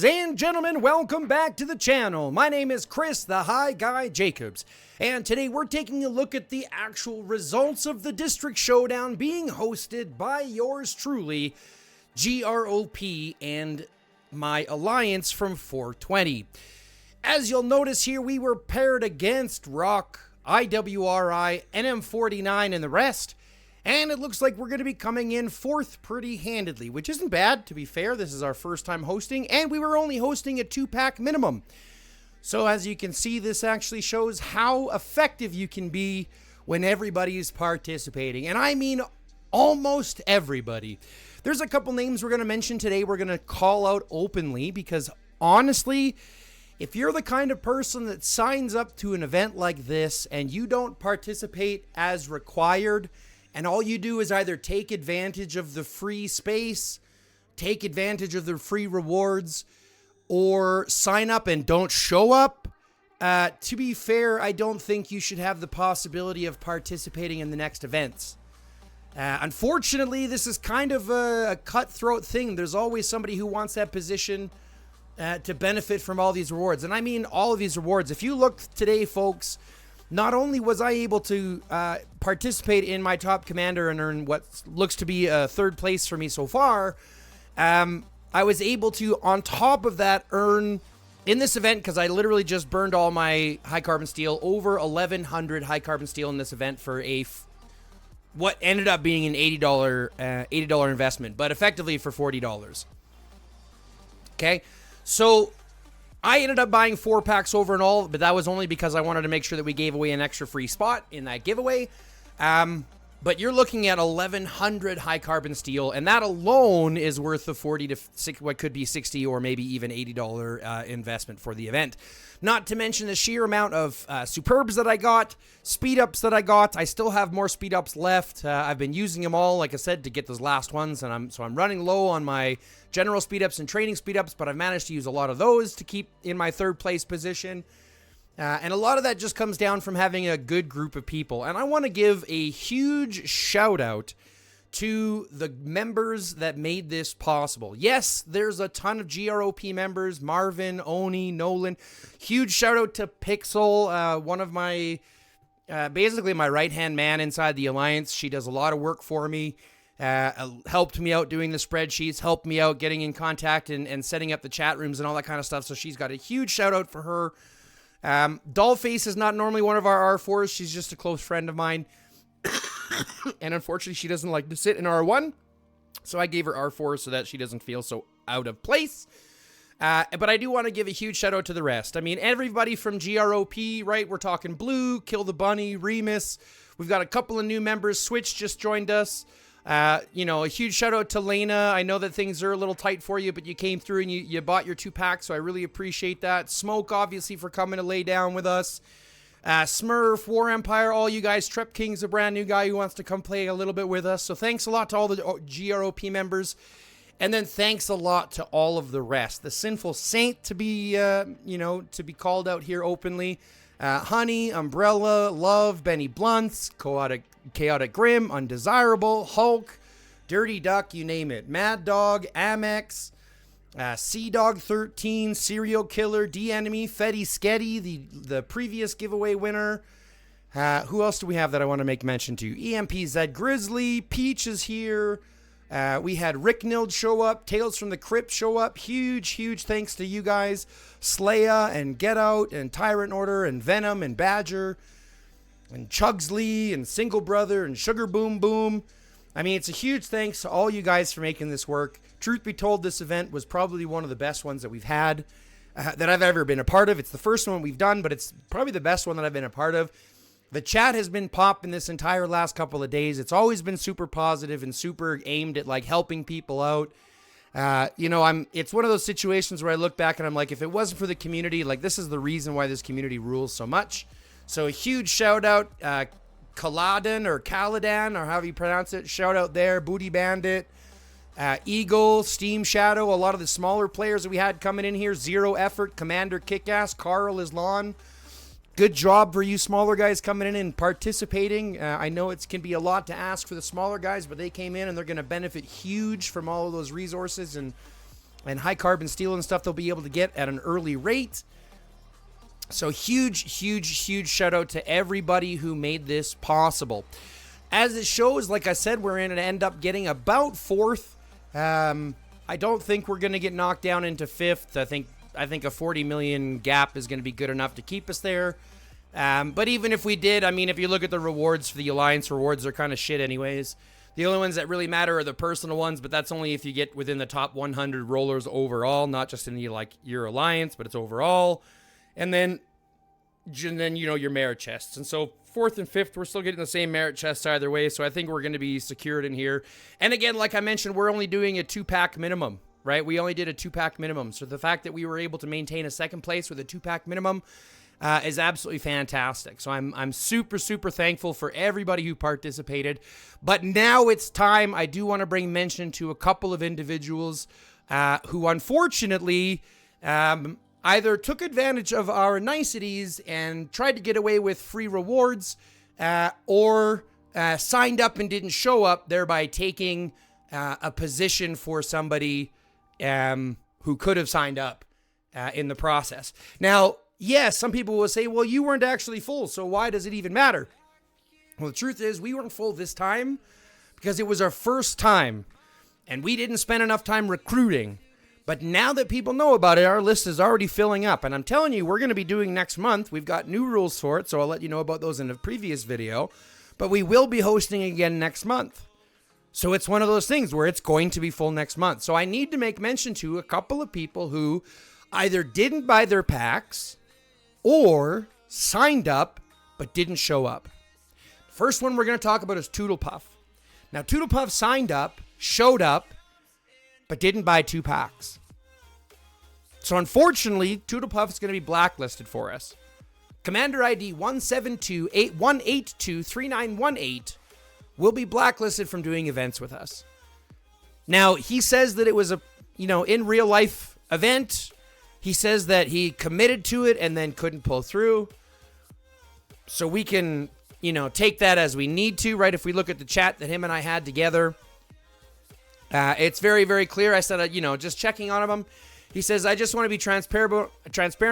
Ladies and gentlemen, welcome back to the channel. My name is Chris, the High Guy Jacobs, and today we're taking a look at the actual results of the District Showdown being hosted by yours truly, GROP, and my alliance from 420. As you'll notice here, we were paired against Rock, IWRI, NM49, and the rest. And it looks like we're going to be coming in fourth pretty handedly, which isn't bad, to be fair. This is our first time hosting, and we were only hosting a 2-pack minimum. So as you can see, this actually shows how effective you can be when everybody's participating. And I mean almost everybody. There's a couple names we're going to mention today we're going to call out openly, because honestly, if you're the kind of person that signs up to an event like this and you don't participate as required, and all you do is either take advantage of the free space, take advantage of the free rewards, or sign up and don't show up, to be fair, I don't think you should have the possibility of participating in the next events. Unfortunately, this is kind of a cutthroat thing. There's always somebody who wants that position to benefit from all these rewards. And I mean all of these rewards. If you look today, folks, not only was I able to participate in my top commander and earn what looks to be a third place for me so far, I was able to, on top of that, earn in this event, because I literally just burned all my high carbon steel, over 1,100 high carbon steel in this event for what ended up being an $80 investment, but effectively for $40. Okay, so I ended up buying 4 packs over and all, but that was only because I wanted to make sure that we gave away an extra free spot in that giveaway. But you're looking at 1,100 high carbon steel, and that alone is worth the 40 to 60, what could be 60 or maybe even $80 investment for the event. Not to mention the sheer amount of superbs that I got, speed ups that I got. I still have more speed ups left. I've been using them all, like I said, to get those last ones, and I'm running low on my general speed ups and training speed ups, but I've managed to use a lot of those to keep in my third place position. And a lot of that just comes down from having a good group of people. And I want to give a huge shout out to the members that made this possible. Yes, there's a ton of GROP members, Marvin, Oni, Nolan. Huge shout out to Pixel, one of my, basically my right-hand man inside the Alliance. She does a lot of work for me, helped me out doing the spreadsheets, helped me out getting in contact and setting up the chat rooms and all that kind of stuff. So she's got a huge shout out for her. Dollface is not normally one of our R4s. She's just a close friend of mine. And unfortunately, she doesn't like to sit in R1. So I gave her R4 so that she doesn't feel so out of place. But I do want to give a huge shout out to the rest. I mean, everybody from GROP, right? We're talking Blue, Kill the Bunny, Remus. We've got a couple of new members. Switch just joined us. You know, a huge shout out to Lena. I know that things are a little tight for you, but you came through and you bought your 2 packs, so I really appreciate that. Smoke, obviously, for coming to lay down with us. Smurf, War Empire, all you guys. Trep King's a brand new guy who wants to come play a little bit with us. So thanks a lot to all the GROP members. And then thanks a lot to all of the rest. The Sinful Saint to be, you know, to be called out here openly. Honey, Umbrella, Love, Benny Blunts, Chaotic Grim, Undesirable, Hulk, Dirty Duck, you name it. Mad Dog, Amex, Sea Dog 13, Serial Killer, D-Enemy, Fetty Sketty, the previous giveaway winner. Who else do we have that I want to make mention to? EMPZ Grizzly, Peach is here. We had Rick Nild show up, Tales from the Crypt show up. Huge thanks to you guys. Slaya and Get Out and Tyrant Order and Venom and Badger and Chugsley and Single Brother and Sugar Boom Boom. I mean, it's a huge thanks to all you guys for making this work. Truth be told, this event was probably one of the best ones that we've had, that I've ever been a part of. It's the first one we've done, but it's probably the best one that I've been a part of. The chat has been popping this entire last couple of days. It's always been super positive and super aimed at like helping people out. You know, it's one of those situations where I look back and I'm like, if it wasn't for the community, like this is the reason why this community rules so much. So a huge shout out, Kaladan or Kaladan or however you pronounce it. Shout out there, Booty Bandit, Eagle, Steam Shadow, a lot of the smaller players that we had coming in here. Zero Effort, Commander Kickass, Carl Islan. Good job for you smaller guys coming in and participating. I know it can be a lot to ask for the smaller guys, but they came in and they're going to benefit huge from all of those resources and and high carbon steel and stuff they'll be able to get at an early rate. So huge shout out to everybody who made this possible. As it shows, like I said, we're going to end up getting about 4th. I don't think we're going to get knocked down into 5th. I think a 40 million gap is going to be good enough to keep us there. But even if we did, I mean, if you look at the rewards for the Alliance, rewards are kind of shit anyways. The only ones that really matter are the personal ones, but that's only if you get within the top 100 rollers overall, not just in the, like, your Alliance, but it's overall. And then you know, your merit chests. And so 4th and 5th, we're still getting the same merit chests either way. So I think we're going to be secured in here. And again, like I mentioned, we're only doing a 2-pack minimum, right? We only did a 2-pack minimum. So the fact that we were able to maintain a 2nd place with a 2-pack minimum is absolutely fantastic. So I'm super thankful for everybody who participated. But now it's time. I do want to bring mention to a couple of individuals who unfortunately either took advantage of our niceties and tried to get away with free rewards, or signed up and didn't show up, thereby taking a position for somebody who could have signed up in the process. Now, yes, some people will say, well, you weren't actually full, so why does it even matter? Well, the truth is we weren't full this time because it was our first time, and we didn't spend enough time recruiting. But now that people know about it, our list is already filling up. And I'm telling you, we're going to be doing next month. We've got new rules for it, so I'll let you know about those in a previous video. But we will be hosting again next month. So it's one of those things where it's going to be full next month. So I need to make mention to a couple of people who either didn't buy their packs or signed up but didn't show up. The first one we're going to talk about is Toodlepuff. Now, Toodlepuff signed up, showed up, but didn't buy 2 packs. So unfortunately, Toodlepuff is going to be blacklisted for us. Commander ID 172-182-3918 will be blacklisted from doing events with us. Now, he says that it was a, in real life event. He says that he committed to it and then couldn't pull through. So we can, take that as we need to, right? If we look at the chat that him and I had together, it's very, very clear. I said, just checking on him. He says, I just want to be transparent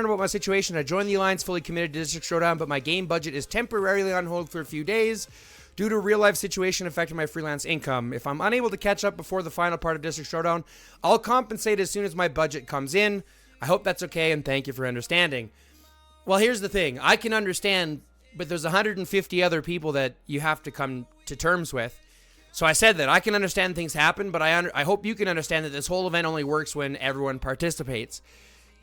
about my situation. I joined the Alliance fully committed to District Showdown, but my game budget is temporarily on hold for a few days due to a real-life situation affecting my freelance income. If I'm unable to catch up before the final part of District Showdown, I'll compensate as soon as my budget comes in. I hope that's okay, and thank you for understanding. Well, here's the thing. I can understand, but there's 150 other people that you have to come to terms with. So I said that I can understand things happen, but I hope you can understand that this whole event only works when everyone participates.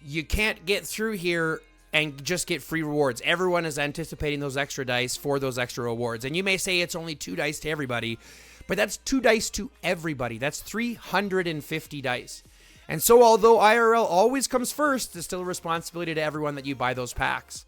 You can't get through here and just get free rewards. Everyone is anticipating those extra dice for those extra rewards. And you may say it's only 2 dice to everybody, but that's 2 dice to everybody. That's 350 dice. And so although IRL always comes first, it's still a responsibility to everyone that you buy those packs.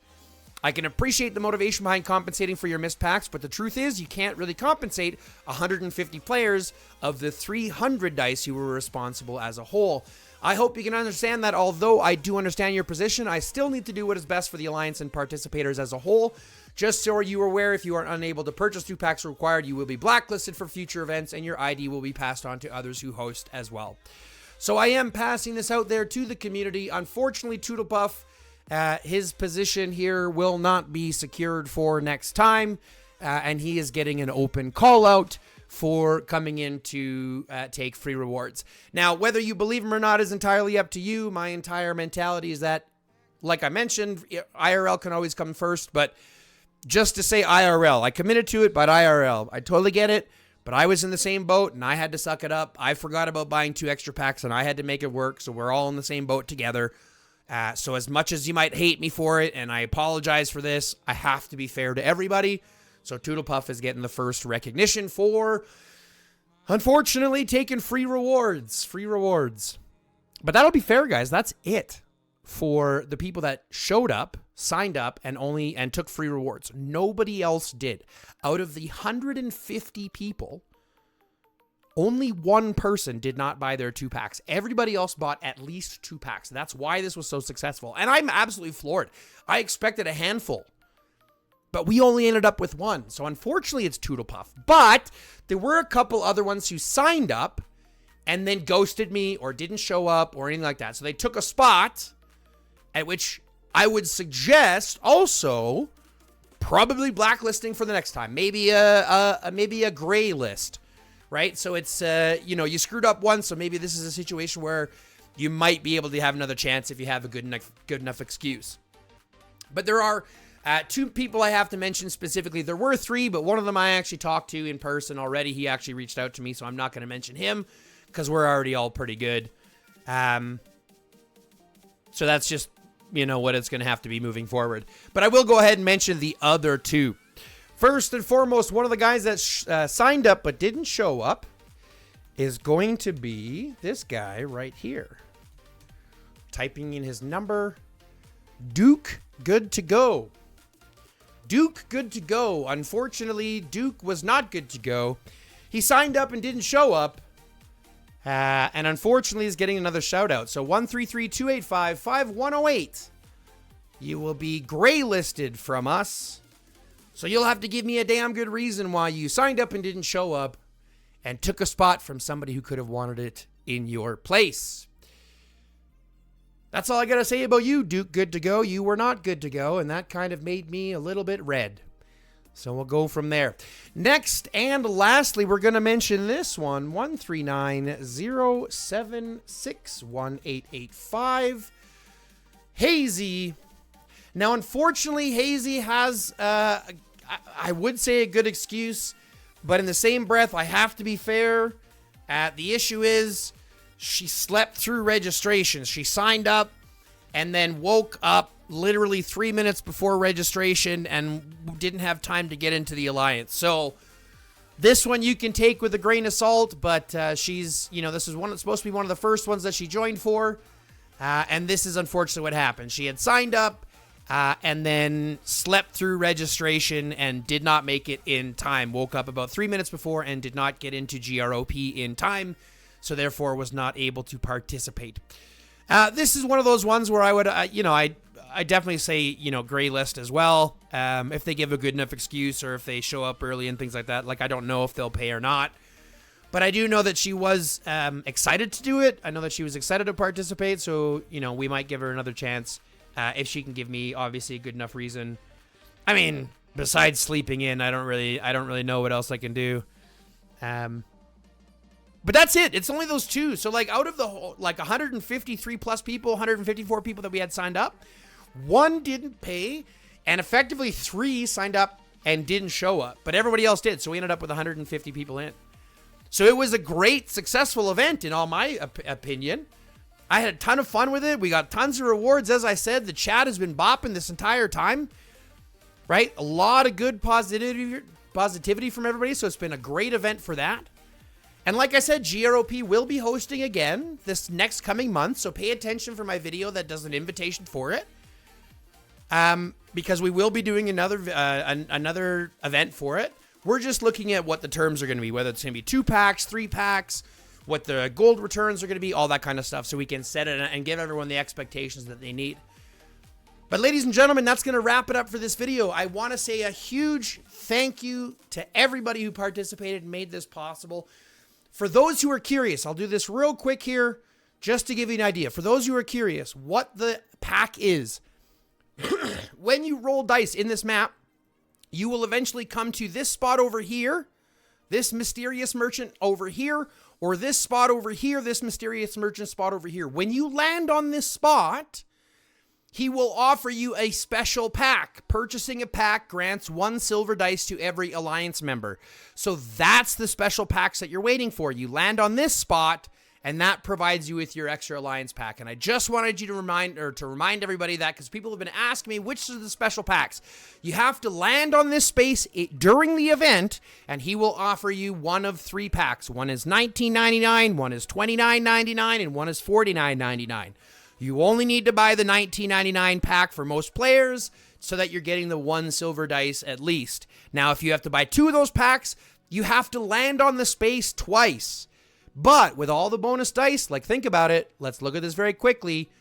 I can appreciate the motivation behind compensating for your missed packs, but the truth is you can't really compensate 150 players of the 300 dice who were responsible as a whole. I hope you can understand that although I do understand your position, I still need to do what is best for the Alliance and participators as a whole. Just so you are aware, if you are unable to purchase 2 packs required, you will be blacklisted for future events and your ID will be passed on to others who host as well. So I am passing this out there to the community. Unfortunately, Toodlepuff, his position here will not be secured for next time, and he is getting an open call out for coming in to take free rewards. Now, whether you believe him or not is entirely up to you. My entire mentality is that, like I mentioned, IRL can always come first, but just to say IRL, I committed to it, but IRL, I totally get it, but I was in the same boat, and I had to suck it up. I forgot about buying 2 extra packs, and I had to make it work, so we're all in the same boat together. So as much as you might hate me for it, and I apologize for this, I have to be fair to everybody. So Toodlepuff is getting the first recognition for, unfortunately, taking free rewards. But that'll be fair, guys. That's it for the people that showed up, signed up, and took free rewards. Nobody else did. Out of the 150 people, only 1 person did not buy their 2 packs. Everybody else bought at least 2 packs. That's why this was so successful. And I'm absolutely floored. I expected a handful, but we only ended up with 1. So unfortunately, it's Toodlepuff. But there were a couple other ones who signed up and then ghosted me or didn't show up or anything like that. So they took a spot, at which I would suggest also probably blacklisting for the next time. Maybe a gray list, right? So it's, you screwed up once, so maybe this is a situation where you might be able to have another chance if you have a good enough excuse. But there are 2 people I have to mention specifically. There were 3, but one of them I actually talked to in person already. He actually reached out to me, so I'm not going to mention him because we're already all pretty good. So that's just, what it's going to have to be moving forward. But I will go ahead and mention the other 2. First and foremost, one of the guys that signed up but didn't show up is going to be this guy right here. Typing in his number, Duke Good to Go. Duke Good to Go. Unfortunately, Duke was not good to go. He signed up and didn't show up. And unfortunately is getting another shout out. So 133-285-5108. You will be gray listed from us. So you'll have to give me a damn good reason why you signed up and didn't show up and took a spot from somebody who could have wanted it in your place. That's all I got to say about you, Duke Good to Go. You were not good to go, and that kind of made me a little bit red. So we'll go from there. Next and lastly, we're going to mention this one, 139-076-1885. Hazy. Now, unfortunately, Hazy has, I would say, a good excuse, but in the same breath, I have to be fair. The issue is she slept through registration. She signed up and then woke up literally 3 minutes before registration and didn't have time to get into the alliance. So this one you can take with a grain of salt, but she's, this is one that's supposed to be one of the first ones that she joined for. And this is unfortunately what happened. She had signed up and then slept through registration and did not make it in time. Woke up about 3 minutes before and did not get into GROP in time. So therefore was not able to participate. This is one of those ones where I would, I definitely say, gray list as well. If they give a good enough excuse or if they show up early and things like that. Like, I don't know if they'll pay or not. But I do know that she was excited to do it. I know that she was excited to participate. So, we might give her another chance if she can give me, obviously, a good enough reason. I mean, besides sleeping in, I don't really know what else I can do. But that's it. It's only those 2. So, out of the whole, 153 plus people, 154 people that we had signed up, 1 didn't pay, and effectively 3 signed up and didn't show up. But everybody else did, so we ended up with 150 people in. So it was a great, successful event, in all my opinion. I had a ton of fun with it. We got tons of rewards. As I said, the chat has been bopping this entire time, right? A lot of good positivity from everybody, so it's been a great event for that. And like I said, GROP will be hosting again this next coming month, so pay attention for my video that does an invitation for it. Because we will be doing another event for it. We're just looking at what the terms are going to be, whether it's going to be 2 packs, 3 packs, what the gold returns are going to be, all that kind of stuff, so we can set it and give everyone the expectations that they need. But ladies and gentlemen, that's going to wrap it up for this video. I want to say a huge thank you to everybody who participated and made this possible. For those who are curious, I'll do this real quick here just to give you an idea. For those who are curious what the pack is, when you roll dice in this map, you will eventually come to this spot over here, this mysterious merchant over here, or this spot over here, this mysterious merchant spot over here. When you land on this spot, he will offer you a special pack. Purchasing a pack grants 1 silver dice to every alliance member. So that's the special packs that you're waiting for. You land on this spot, and that provides you with your extra alliance pack. And I just wanted you to remind everybody that, because people have been asking me which are the special packs. You have to land on this space during the event, and he will offer you one of 3 packs. One is $19.99, one is $29.99, and one is $49.99. You only need to buy the $19.99 pack for most players so that you're getting the 1 silver dice at least. Now, if you have to buy 2 of those packs, you have to land on the space twice. But with all the bonus dice, think about it. Let's look at this very quickly.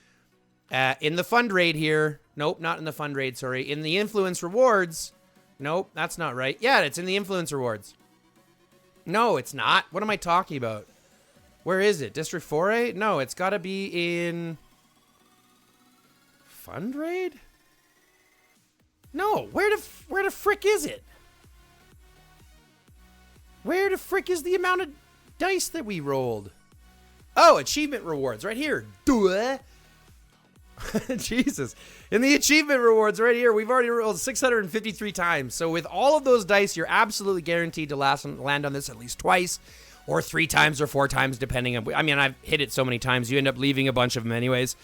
In the fund raid here. Nope, not in the fund raid, sorry. In the influence rewards. Nope, that's not right. Yeah, it's in the influence rewards. No, it's not. What am I talking about? Where is it? District 4A? No, it's got to be in Fund Raid? No, where the frick is it? Where the frick is the amount of dice that we rolled? Oh, achievement rewards right here. Duh. Jesus. In the achievement rewards right here, we've already rolled 653 times. So with all of those dice, you're absolutely guaranteed to land on this at least twice or 3 times or 4 times, depending on, I mean, I've hit it so many times, you end up leaving a bunch of them anyways.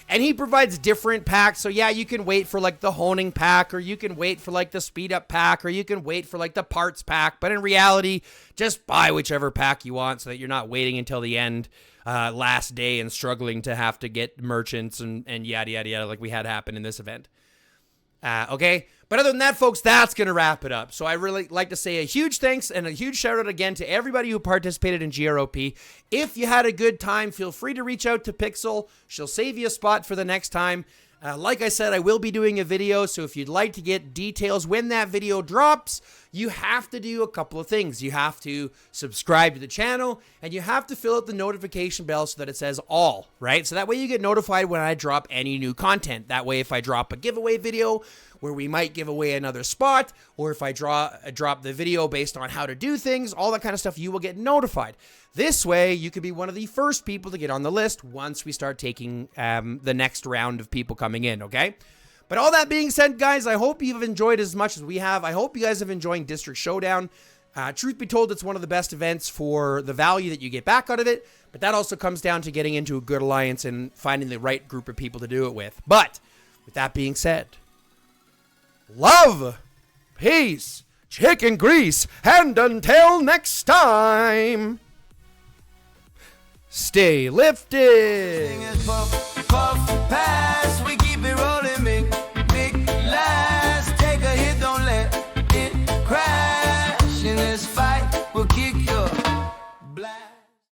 And he provides different packs. So yeah, you can wait for like the honing pack, or you can wait for like the speed up pack, or you can wait for like the parts pack. But in reality, just buy whichever pack you want so that you're not waiting until the end, last day, and struggling to have to get merchants and yada, yada, yada, like we had happen in this event. Okay. But other than that, folks, that's going to wrap it up. So I really like to say a huge thanks and a huge shout out again to everybody who participated in GROP. If you had a good time, feel free to reach out to Pixel. She'll save you a spot for the next time. Like I said, I will be doing a video, so if you'd like to get details when that video drops, you have to do a couple of things. You have to subscribe to the channel, and you have to fill out the notification bell so that it says all, right? So that way you get notified when I drop any new content. That way if I drop a giveaway video where we might give away another spot, or if I drop the video based on how to do things, all that kind of stuff, you will get notified. This way, you could be one of the first people to get on the list once we start taking the next round of people coming in, okay? But all that being said, guys, I hope you've enjoyed as much as we have. I hope you guys have enjoyed District Showdown. Truth be told, it's one of the best events for the value that you get back out of it, but that also comes down to getting into a good alliance and finding the right group of people to do it with. But with that being said, love, peace, chicken grease, and until next time, stay lifted.